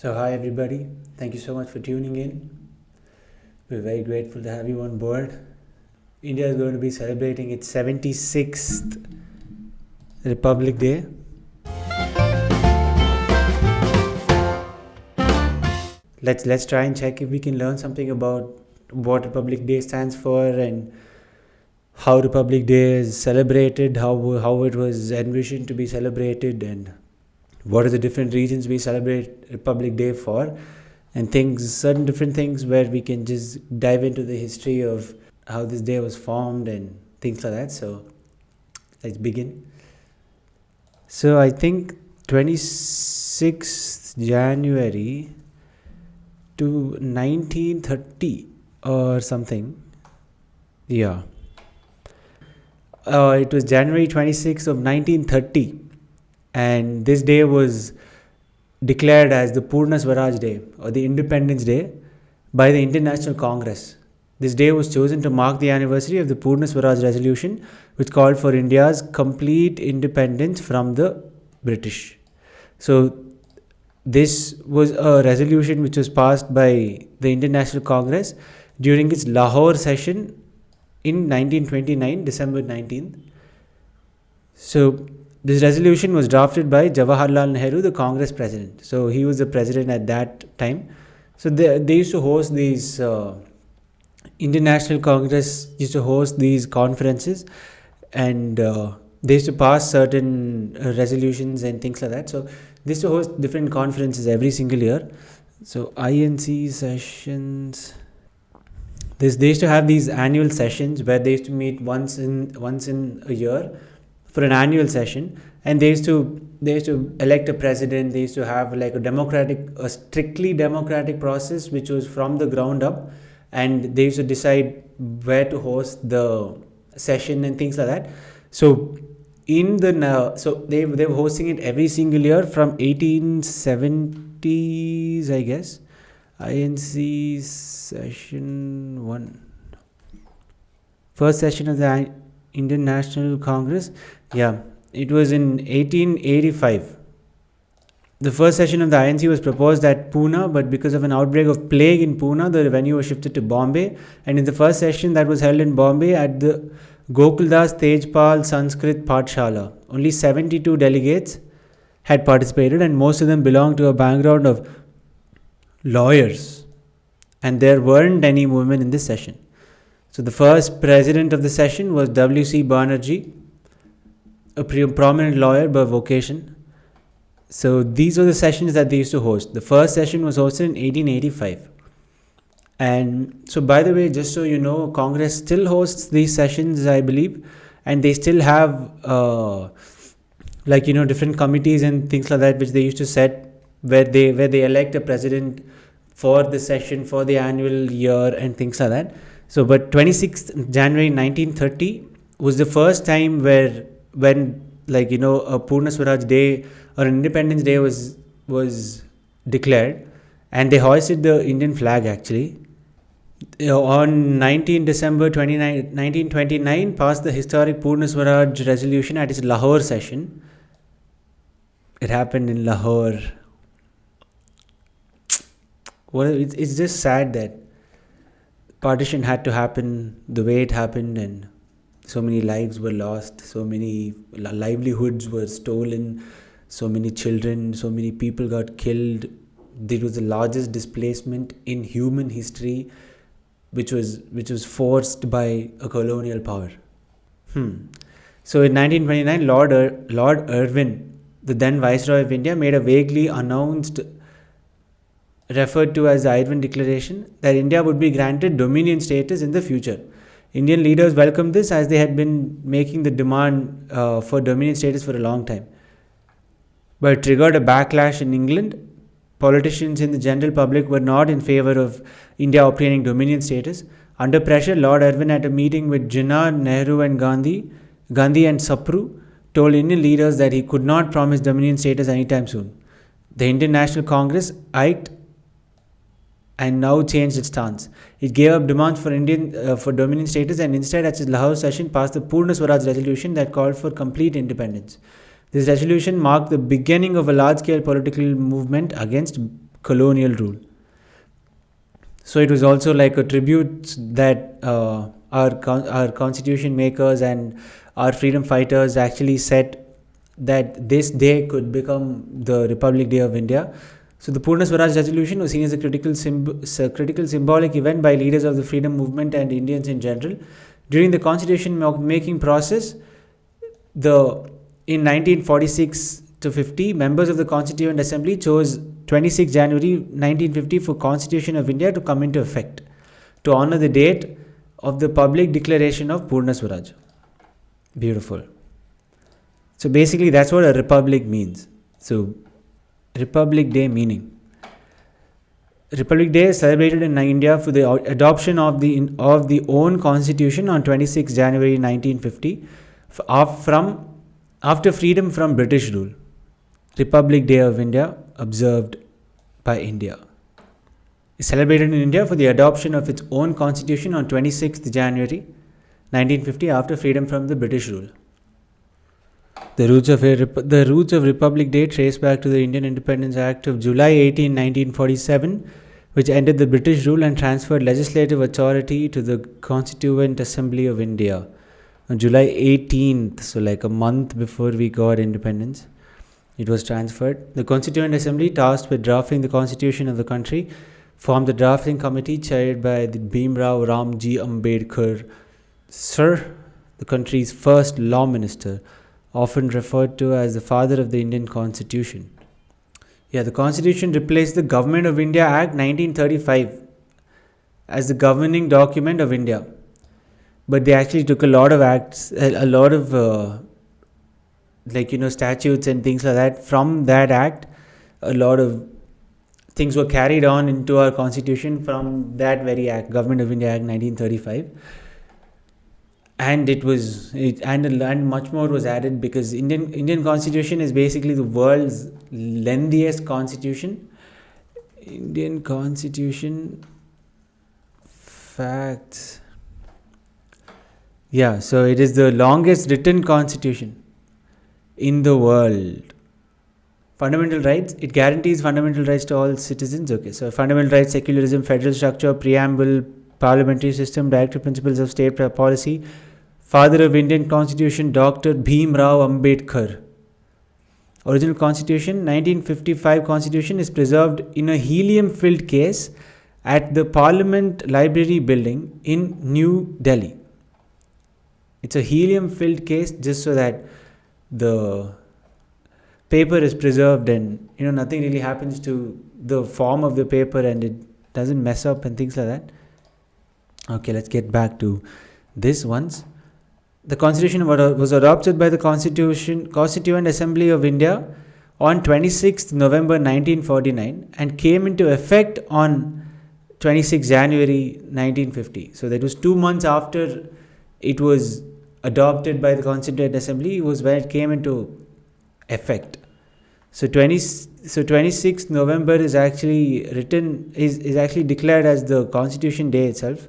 So, hi everybody. Thank you so much for tuning in. We're very grateful to have you on board. India is going to be celebrating its 76th Republic Day. Let's try and check if we can learn something about what Republic Day stands for and how Republic Day is celebrated, how it was envisioned to be celebrated, and what are the different regions we celebrate Republic Day for, and certain different things where we can just dive into the history of how this day was formed and things like that. So let's begin. So I think 26th January to 1930 or something. Yeah. It was January 26th of 1930. And this day was declared as the Poorna Swaraj Day or the Independence Day by the International Congress. This day was chosen to mark the anniversary of the Poorna Swaraj Resolution, which called for India's complete independence from the British. So this was a resolution which was passed by the International Congress during its Lahore Session in 1929, December 19th. So this resolution was drafted by Jawaharlal Nehru, the Congress president. So he was the president at that time. So they used to host these International Congress used to host these conferences, and they used to pass certain resolutions and things like that. So they used to host different conferences every single year. So INC sessions. They used to have these annual sessions where they used to meet once in a year for an annual session, and they used to elect a president. They used to have like a strictly democratic process which was from the ground up, and they used to decide where to host the session and things like that. So they were hosting it every single year from 1870s, I guess. INC session 1, first session of the Indian National Congress. Yeah, it was in 1885. The first session of the INC was proposed at Poorna, but because of an outbreak of plague in Poorna, the venue was shifted to Bombay. And in the first session that was held in Bombay at the Gokuldas Tejpal Sanskrit Pathshala, only 72 delegates had participated, and most of them belonged to a background of lawyers, and there weren't any women in this session. So the first president of the session was W.C. Banerjee, a prominent lawyer by vocation. So these were the sessions that they used to host. The first session was hosted in 1885. And so, by the way, just so you know, Congress still hosts these sessions, I believe, and they still have different committees and things like that which they used to set where they elect a president for the session, for the annual year and things like that. So, but 26th January 1930 was the first time when a Poorna Swaraj Day or an Independence Day was declared, and they hoisted the Indian flag actually. On 19 December 1929, passed the historic Poorna Swaraj resolution at its Lahore session. It happened in Lahore. It's just sad that partition had to happen the way it happened, and so many lives were lost, so many livelihoods were stolen, so many children, so many people got killed. It was the largest displacement in human history, which was forced by a colonial power. So in 1929, Lord Irwin, the then Viceroy of India, made a vaguely announced, referred to as the Irwin Declaration, that India would be granted dominion status in the future. Indian leaders welcomed this, as they had been making the demand for dominion status for a long time. But it triggered a backlash in England. Politicians in the general public were not in favor of India obtaining dominion status. Under pressure, Lord Irwin, at a meeting with Jinnah, Nehru and Gandhi and Sapru, told Indian leaders that he could not promise dominion status anytime soon. The Indian National Congress iked and now changed its stance. It gave up demands for dominion status, and instead at its Lahore session passed the Poorna Swaraj resolution that called for complete independence. This resolution marked the beginning of a large-scale political movement against colonial rule. So it was also like a tribute that our constitution makers and our freedom fighters actually set that this day could become the Republic Day of India. So the Poorna Swaraj resolution was seen as a critical symbolic event by leaders of the freedom movement and Indians in general. During the constitution making process, in 1946 to 50, members of the Constituent Assembly chose 26 January 1950 for Constitution of India to come into effect, to honor the date of the public declaration of Poorna Swaraj. Beautiful. So basically that's what a republic means. So Republic Day meaning. Republic Day is celebrated in India for the adoption of the own constitution on 26 January 1950 after freedom from British rule. Republic Day of India observed by India is celebrated in India for the adoption of its own constitution on 26th January 1950 after freedom from the British rule. The roots of Republic Day trace back to the Indian Independence Act of July 18, 1947, which ended the British rule and transferred legislative authority to the Constituent Assembly of India. On July 18th, so like a month before we got independence, it was transferred. The Constituent Assembly, tasked with drafting the constitution of the country, formed the drafting committee chaired by the Bhimrao Ramji Ambedkar, Sir, the country's first law minister, often referred to as the father of the Indian Constitution. Yeah, the Constitution replaced the Government of India Act 1935 as the governing document of India. But they actually took a lot of acts, a lot of statutes and things like that. From that act, a lot of things were carried on into our constitution from that very act, Government of India Act 1935. And and much more was added because Indian Constitution is basically the world's lengthiest constitution. Indian Constitution facts. Yeah, so it is the longest written constitution in the world. Fundamental rights, it guarantees fundamental rights to all citizens. Okay, so fundamental rights, secularism, federal structure, preamble, parliamentary system, directive principles of state policy. Father of Indian Constitution, Dr. Bhimrao Ambedkar. Original Constitution, 1955 Constitution is preserved in a helium-filled case at the Parliament Library building in New Delhi. It's a helium-filled case just so that the paper is preserved and nothing really happens to the form of the paper and it doesn't mess up and things like that. Okay, let's get back to this once. The Constitution was adopted by the Constituent Assembly of India on 26th November 1949 and came into effect on 26 January 1950. So that was 2 months after it was adopted by the Constituent Assembly was when it came into effect. So 26th November is actually is actually declared as the Constitution Day itself.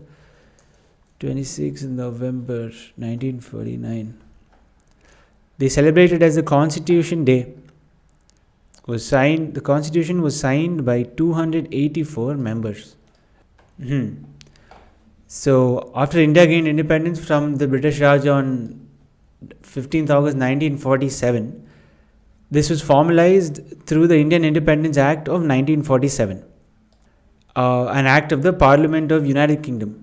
26th November 1949. They celebrated as the Constitution Day. The Constitution was signed by 284 members. So after India gained independence from the British Raj on 15th August 1947, this was formalized through the Indian Independence Act of 1947, an act of the Parliament of United Kingdom.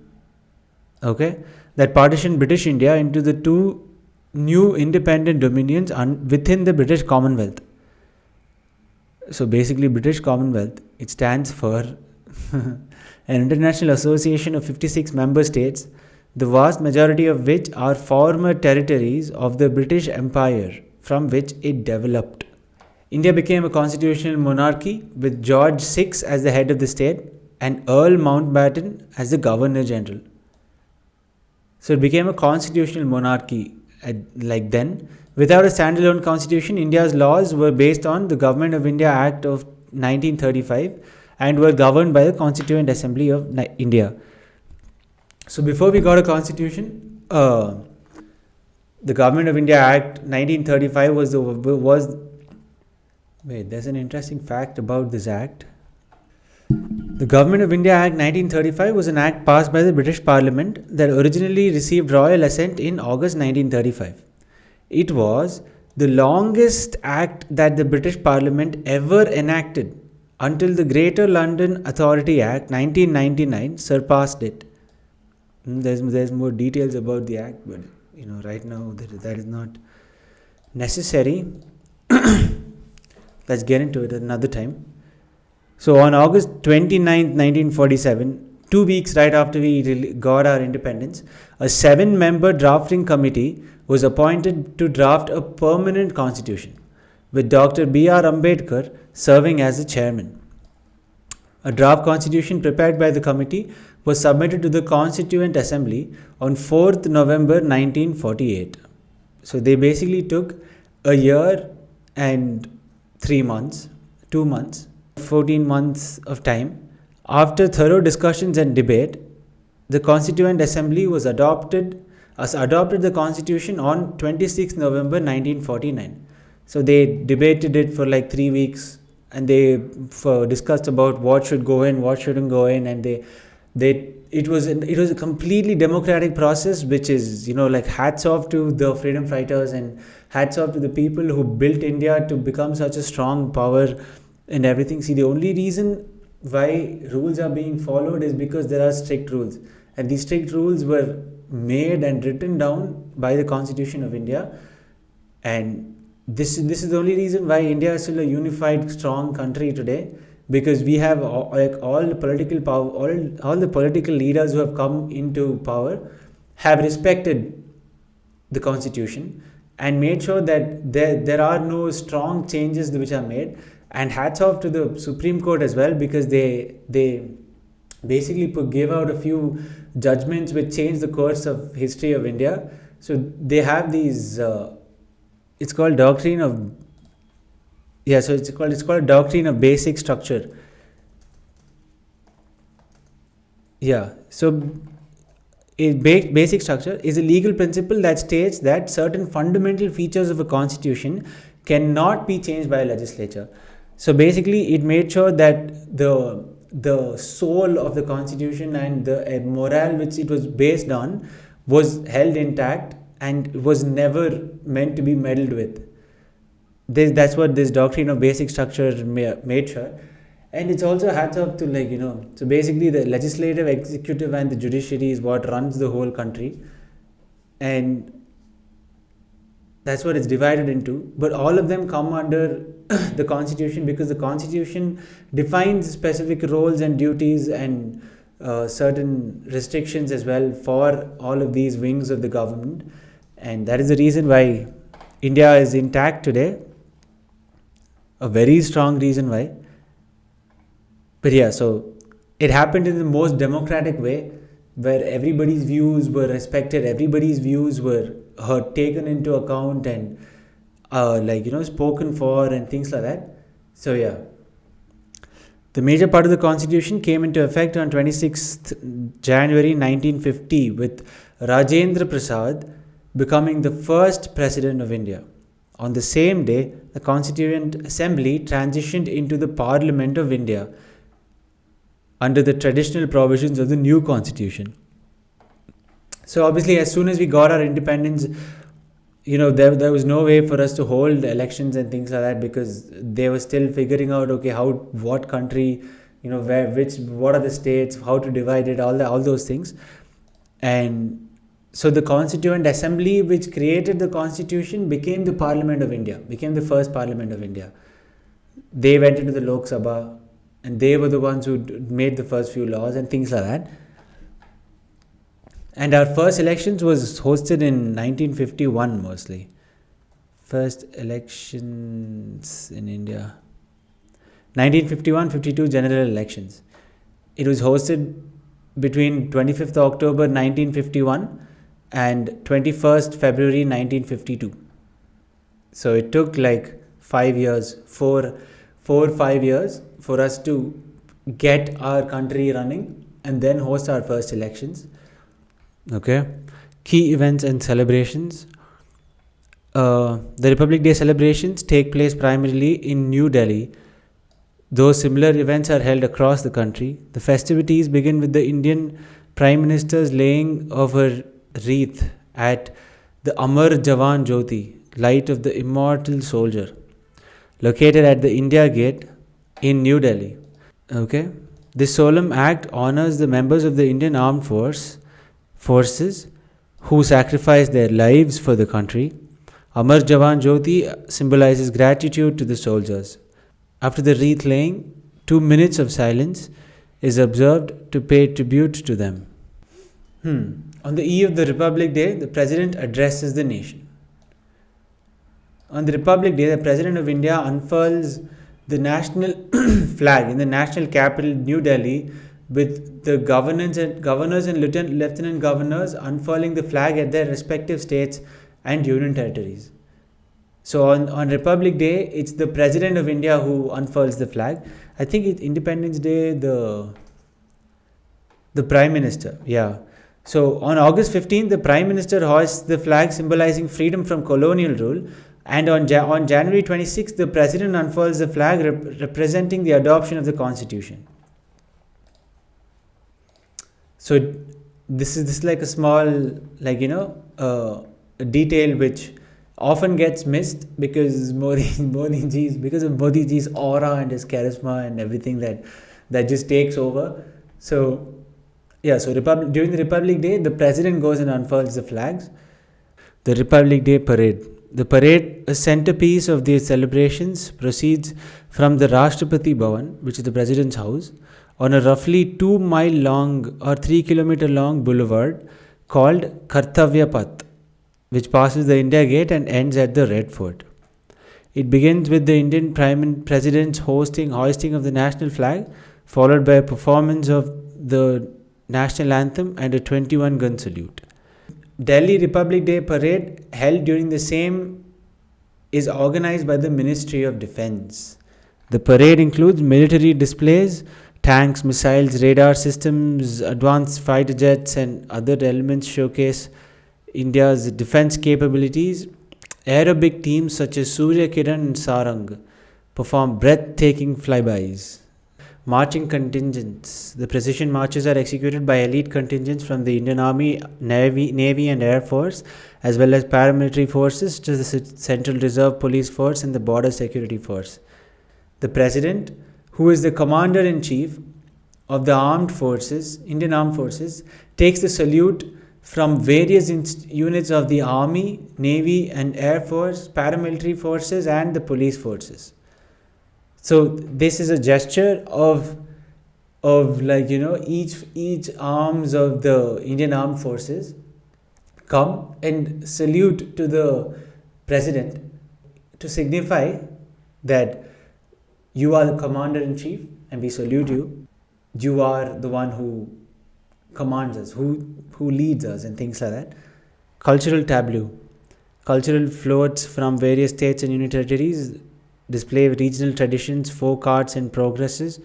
Okay, that partitioned British India into the two new independent dominions within the British Commonwealth. So basically British Commonwealth, it stands for an international association of 56 member states, the vast majority of which are former territories of the British Empire from which it developed. India became a constitutional monarchy with George VI as the head of the state and Earl Mountbatten as the Governor General. So it became a constitutional monarchy like then. Without a standalone constitution, India's laws were based on the Government of India Act of 1935 and were governed by the Constituent Assembly of India. So before we got a constitution, the Government of India Act 1935 there's an interesting fact about this act. The Government of India Act 1935 was an act passed by the British Parliament that originally received royal assent in August 1935. It was the longest act that the British Parliament ever enacted until the Greater London Authority Act 1999 surpassed it. There's more details about the act, but right now that is not necessary. Let's get into it another time. So on August 29th, 1947, 2 weeks right after we got our independence, a 7-member drafting committee was appointed to draft a permanent constitution, with Dr. B.R. Ambedkar serving as the chairman. A draft constitution prepared by the committee was submitted to the Constituent Assembly on 4th November 1948. So they basically took a year and 3 months, 2 months, 14 months of time. After thorough discussions and debate, the Constituent Assembly adopted the Constitution on 26 November 1949. So they debated it for like 3 weeks, and they discussed about what should go in, what shouldn't go in, and it was a completely democratic process, which is like hats off to the freedom fighters and hats off to the people who built India to become such a strong power and everything. See, the only reason why rules are being followed is because there are strict rules, and these strict rules were made and written down by the Constitution of India. And this is the only reason why India is still a unified, strong country today, because we have all the political power, all the political leaders who have come into power have respected the Constitution and made sure that there are no strong changes which are made. And hats off to the Supreme Court as well, because they basically gave out a few judgments which changed the course of history of India. So they have these. It's called doctrine of. Yeah, so it's called doctrine of basic structure. Yeah, so basic structure is a legal principle that states that certain fundamental features of a constitution cannot be changed by a legislature. So basically, it made sure that the soul of the constitution and the morale which it was based on was held intact and was never meant to be meddled with. That's what this doctrine of basic structure made sure. And it's also hats off to so basically the legislative, executive and the judiciary is what runs the whole country. And that's what it's divided into. But all of them come under the Constitution, because the Constitution defines specific roles and duties and certain restrictions as well for all of these wings of the government. And that is the reason why India is intact today. A very strong reason why. But yeah, so it happened in the most democratic way, where everybody's views were respected, everybody's views were taken into account and spoken for and things like that. So yeah, the major part of the Constitution came into effect on 26th January 1950 with Rajendra Prasad becoming the first president of India. On the same day, the Constituent Assembly transitioned into the Parliament of India under the traditional provisions of the new Constitution. So obviously, as soon as we got our independence, there was no way for us to hold elections and things like that, because they were still figuring out, what country, what are the states, how to divide it, all those things. And so the Constituent Assembly, which created the Constitution, became the Parliament of India, became the first Parliament of India. They went into the Lok Sabha, and they were the ones who made the first few laws and things like that. And our first elections was hosted in 1951 mostly. First elections in India. 1951-52 general elections. It was hosted between 25th October 1951 and 21st February 1952. So it took 5 years, 4 or 5 years for us to get our country running and then host our first elections. Okay. Key events and celebrations. The Republic Day celebrations take place primarily in New Delhi. Though similar events are held across the country, the festivities begin with the Indian Prime Minister's laying of a wreath at the Amar Jawan Jyoti, light of the immortal soldier, located at the India Gate in New Delhi. Okay, this solemn act honors the members of the Indian Armed Forces who sacrificed their lives for the country. Amar Jawan Jyoti symbolizes gratitude to the soldiers. After the wreath laying, 2 minutes of silence is observed to pay tribute to them. On the eve of the Republic Day, the President addresses the nation. On the Republic Day, the President of India unfurls the national flag in the national capital, New Delhi, with the governors and lieutenant governors unfurling the flag at their respective states and union territories. So on Republic Day, it's the President of India who unfurls the flag. I think it's Independence Day, the Prime Minister. Yeah. So on August 15th, the Prime Minister hoists the flag symbolizing freedom from colonial rule. And on January 26th, the President unfurls the flag representing the adoption of the Constitution. So this is like a small, a detail which often gets missed because of Modi ji's aura and his charisma and everything that just takes over. So yeah, so during the Republic Day, the President goes and unfurls the flags. The Republic Day Parade. The parade, a centerpiece of the celebrations, proceeds from the Rashtrapati Bhavan, which is the President's house, on a roughly 2 mile long or 3 kilometer long boulevard called Kartavya Path, which passes the India Gate and ends at the Red Fort. It begins with the Indian President's hoisting of the national flag, followed by a performance of the national anthem and a 21-gun salute. Delhi Republic Day Parade, held during the same, is organized by the Ministry of Defence. The parade includes military displays, tanks, missiles, radar systems, advanced fighter jets and other elements showcase India's defence capabilities. Aerobic teams such as Surya Kiran and Sarang perform breathtaking flybys. Marching contingents. The precision marches are executed by elite contingents from the Indian Army, Navy and Air Force, as well as paramilitary forces such as the Central Reserve Police Force and the Border Security Force. The President, who is the Commander-in-Chief of the Indian Armed Forces, takes the salute from various units of the Army, Navy and Air Force, paramilitary forces and the police forces. So this is a gesture of each arms of the Indian Armed Forces come and salute to the President to signify that you are the Commander-in-Chief and we salute you. You are the one who commands us, who leads us and things like that. Cultural tableau. Cultural floats from various states and union territories display regional traditions, folk arts and progress.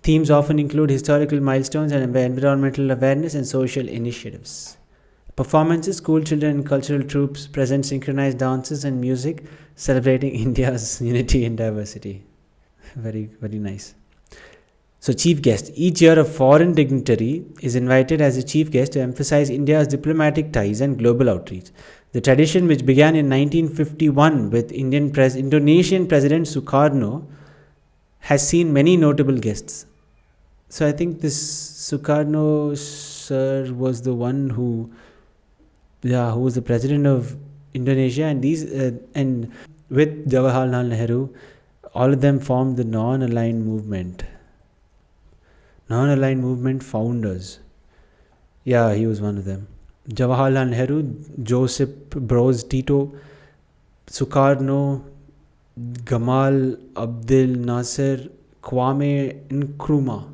Themes often include historical milestones and environmental awareness and social initiatives. Performances, school children and cultural troupes present synchronized dances and music celebrating India's unity and diversity. Very, very nice. So chief guest. Each year a foreign dignitary is invited as a chief guest to emphasize India's diplomatic ties and global outreach. The tradition, which began in 1951 with Indonesian President Sukarno, has seen many notable guests. So I think this Sukarno sir was the one who was the president of Indonesia, and with Jawaharlal Nehru, all of them formed the non-aligned movement. Non-aligned movement founders. Yeah, he was one of them. Jawaharlal Nehru, Joseph Broz Tito, Sukarno, Gamal Abdel Nasser, Kwame Nkrumah.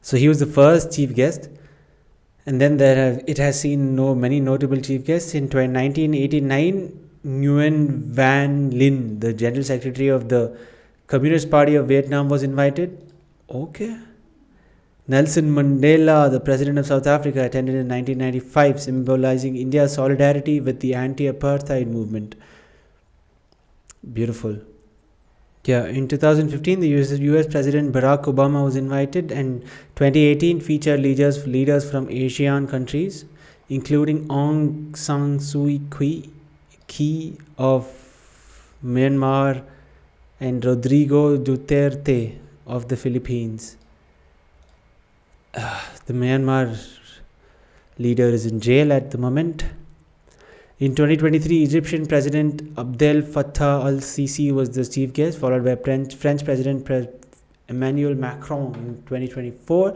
So he was the first chief guest, and then it has seen many notable chief guests. In 1989, Nguyen Van Linh, the General Secretary of the Communist Party of Vietnam, was invited. Okay. Nelson Mandela, the President of South Africa, attended in 1995, symbolizing India's solidarity with the anti-apartheid movement. Beautiful. Yeah, in 2015, the US President Barack Obama was invited, and 2018 featured leaders from Asian countries, including Aung San Suu Kyi of Myanmar and Rodrigo Duterte of the Philippines. The Myanmar leader is in jail at the moment. In 2023, Egyptian President Abdel Fattah al-Sisi was the chief guest, followed by French President Emmanuel Macron in 2024.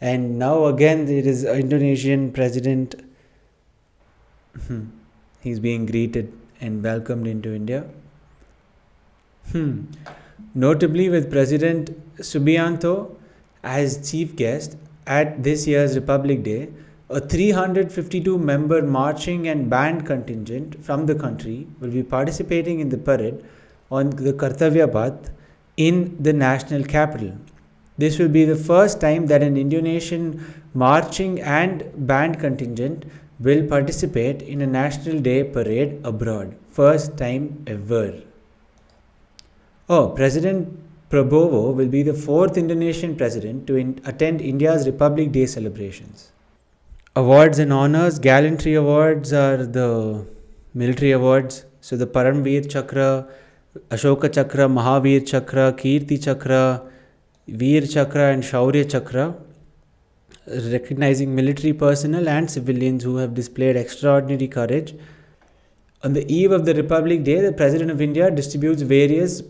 And now again, it is Indonesian President. He's being greeted and welcomed into India. Notably, with President Subianto as chief guest at this year's Republic Day, a 352-member marching and band contingent from the country will be participating in the parade on the Kartavya Path in the national capital. This will be the first time that an Indonesian marching and band contingent will participate in a National Day parade abroad. First time ever. President Prabowo will be the fourth Indonesian president to attend India's Republic Day celebrations. Awards and honors. Gallantry Awards are the military awards. So the Paramveer Chakra, Ashoka Chakra, Mahavir Chakra, Kirti Chakra, Veer Chakra and Shaurya Chakra, recognizing military personnel and civilians who have displayed extraordinary courage. On the eve of the Republic Day, the President of India distributes various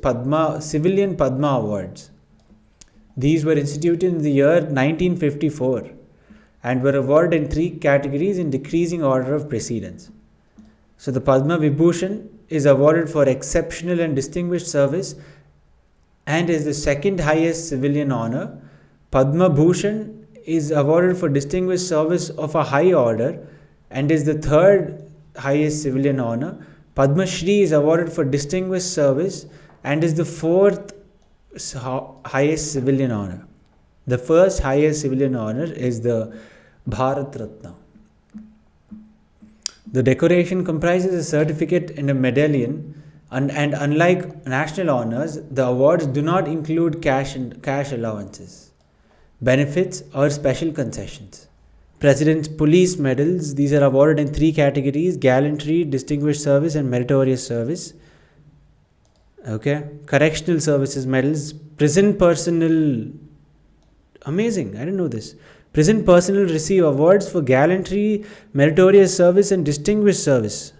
civilian Padma Awards. These were instituted in the year 1954 and were awarded in 3 categories in decreasing order of precedence. So the Padma Vibhushan is awarded for exceptional and distinguished service and is the second highest civilian honor. Padma Bhushan is awarded for distinguished service of a high order and is the third highest civilian honor. Padma Shri is awarded for distinguished service and is the fourth highest civilian honor. The first highest civilian honor is the Bharat Ratna. The decoration comprises a certificate and a medallion, and unlike national honors, the awards do not include cash allowances, benefits or special concessions. President's Police Medals, these are awarded in 3 categories: Gallantry, Distinguished Service and Meritorious Service. Correctional Services Medals, Prison Personnel, amazing, I didn't know this. Prison personnel receive awards for Gallantry, Meritorious Service and Distinguished Service.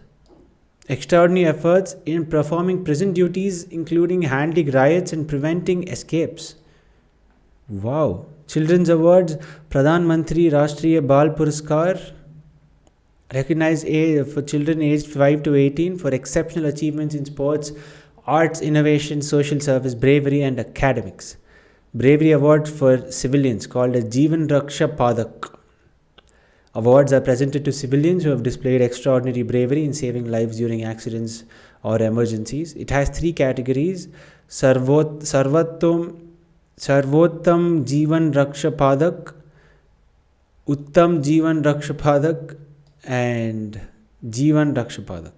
Extraordinary efforts in performing prison duties, including handling riots and preventing escapes. Wow. Children's Awards, Pradhan Mantri Rashtriya Bal Puraskar, recognized for children aged 5 to 18 for exceptional achievements in sports, arts, innovation, social service, bravery and academics. Bravery Awards for civilians, called as Jeevan Raksha Padak. Awards are presented to civilians who have displayed extraordinary bravery in saving lives during accidents or emergencies. It has 3 categories: Sarvottam Jeevan Raksha Padak, Uttam Jeevan Raksha Padak and Jeevan Raksha Padak.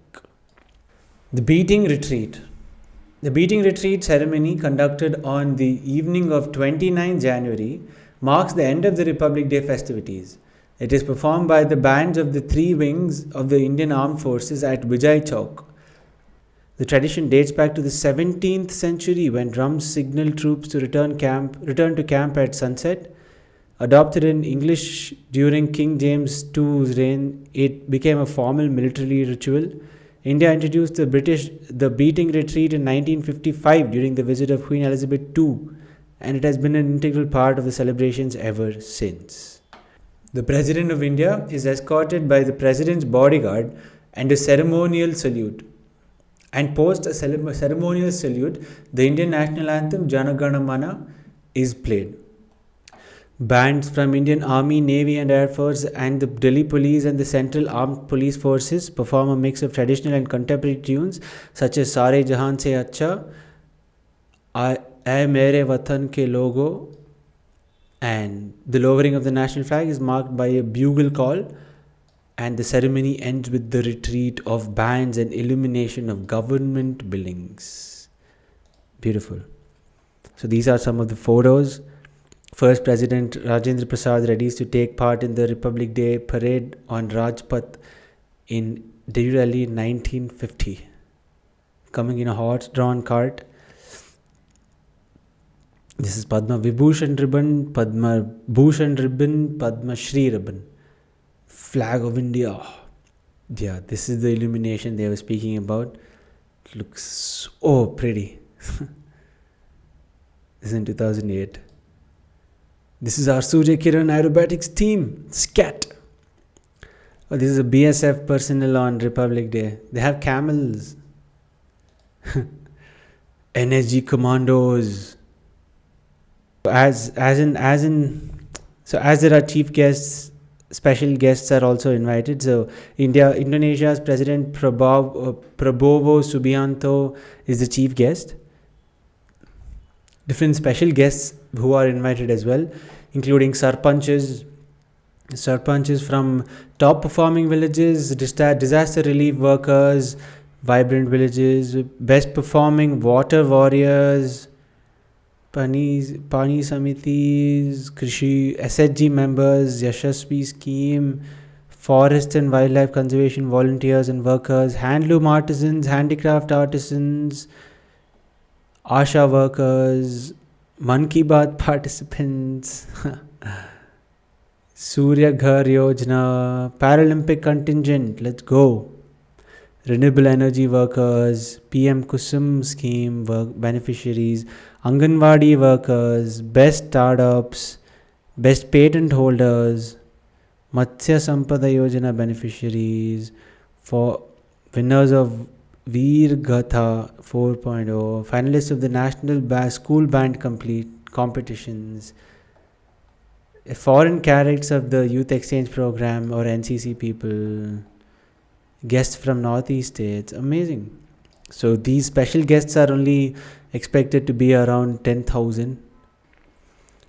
The Beating Retreat. The Beating Retreat ceremony, conducted on the evening of 29 January, marks the end of the Republic Day festivities. It is performed by the bands of the 3 wings of the Indian Armed Forces at Vijay Chowk. The tradition dates back to the 17th century, when drums signaled troops to return to camp at sunset. Adopted in English during King James II's reign, it became a formal military ritual. India introduced the Beating Retreat in 1955 during the visit of Queen Elizabeth II, and it has been an integral part of the celebrations ever since. The President of India is escorted by the President's bodyguard and a ceremonial salute. And post a ceremonial salute, the Indian national anthem Jana Gana Mana is played. Bands from Indian Army, Navy and Air Force and the Delhi Police and the Central Armed Police Forces perform a mix of traditional and contemporary tunes such as Sare Jahan Se Acha, Ae Mere Watan Ke Logo, and the lowering of the national flag is marked by a bugle call, and the ceremony ends with the retreat of bands and illumination of government buildings. Beautiful. So these are some of the photos. First President Rajendra Prasad readies to take part in the Republic Day parade on Rajpath in Delhi 1950. Coming in a horse-drawn cart. This is Padma Vibhushan ribbon, Padma Bhushan ribbon, Padma Shri ribbon. Flag of India. Yeah, this is the illumination they were speaking about. It looks so pretty. This is in 2008. This is our Surya Kiran aerobatics team. SCAT. Oh, this is a BSF personnel on Republic Day. They have camels. NSG commandos. As there are chief guests, special guests are also invited. So Indonesia's President Prabowo Subianto is the chief guest. Different special guests who are invited as well, including sarpanches from top performing villages, disaster relief workers, vibrant villages, best performing water warriors, Pani Samitis, Krishi, SHG members, Yashasvi scheme, forest and wildlife conservation volunteers and workers, handloom artisans, handicraft artisans, Asha workers, Man Ki Baat participants, Surya Ghar Yojana, Paralympic contingent, let's go. Renewable energy workers, PM Kusum scheme beneficiaries, Anganwadi workers, best startups, best patent holders, Matsya Sampada Yojana beneficiaries, for winners of Veer Gatha 4.0, finalists of the National School Band competitions, foreign cadets of the Youth Exchange Program or NCC people, guests from Northeast states. Amazing. So these special guests are only expected to be around 10,000.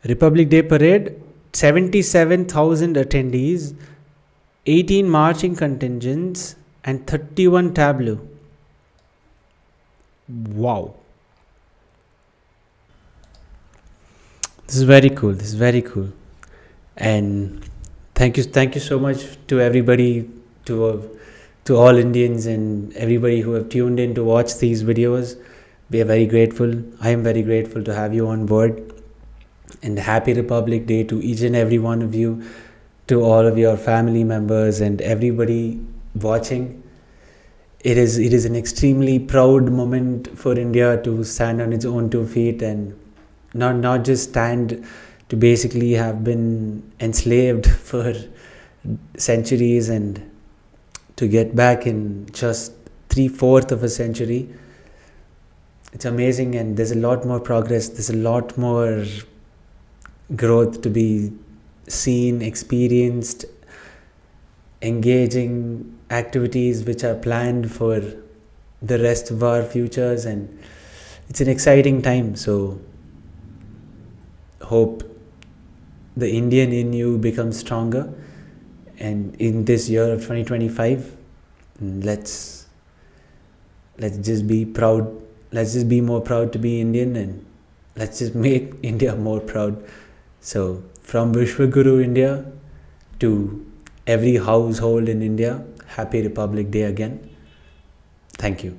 Republic Day Parade, 77,000 attendees, 18 marching contingents and 31 tableau. Wow. This is very cool. And thank you so much to everybody, to all Indians and everybody who have tuned in to watch these videos. We are very grateful. I am very grateful to have you on board. And happy Republic Day to each and every one of you, to all of your family members and everybody watching. It is an extremely proud moment for India to stand on its own 2 feet and not just stand, to basically have been enslaved for centuries and to get back in just 3/4 of a century. It's amazing, and there's a lot more progress, there's a lot more growth to be seen, experienced, engaging activities which are planned for the rest of our futures, and it's an exciting time. So hope the Indian in you becomes stronger, and in this year of 2025, let's just be proud, let's just be more proud to be Indian, and let's just make India more proud. So from Vishwaguru India to every household in India, happy Republic Day again. Thank you.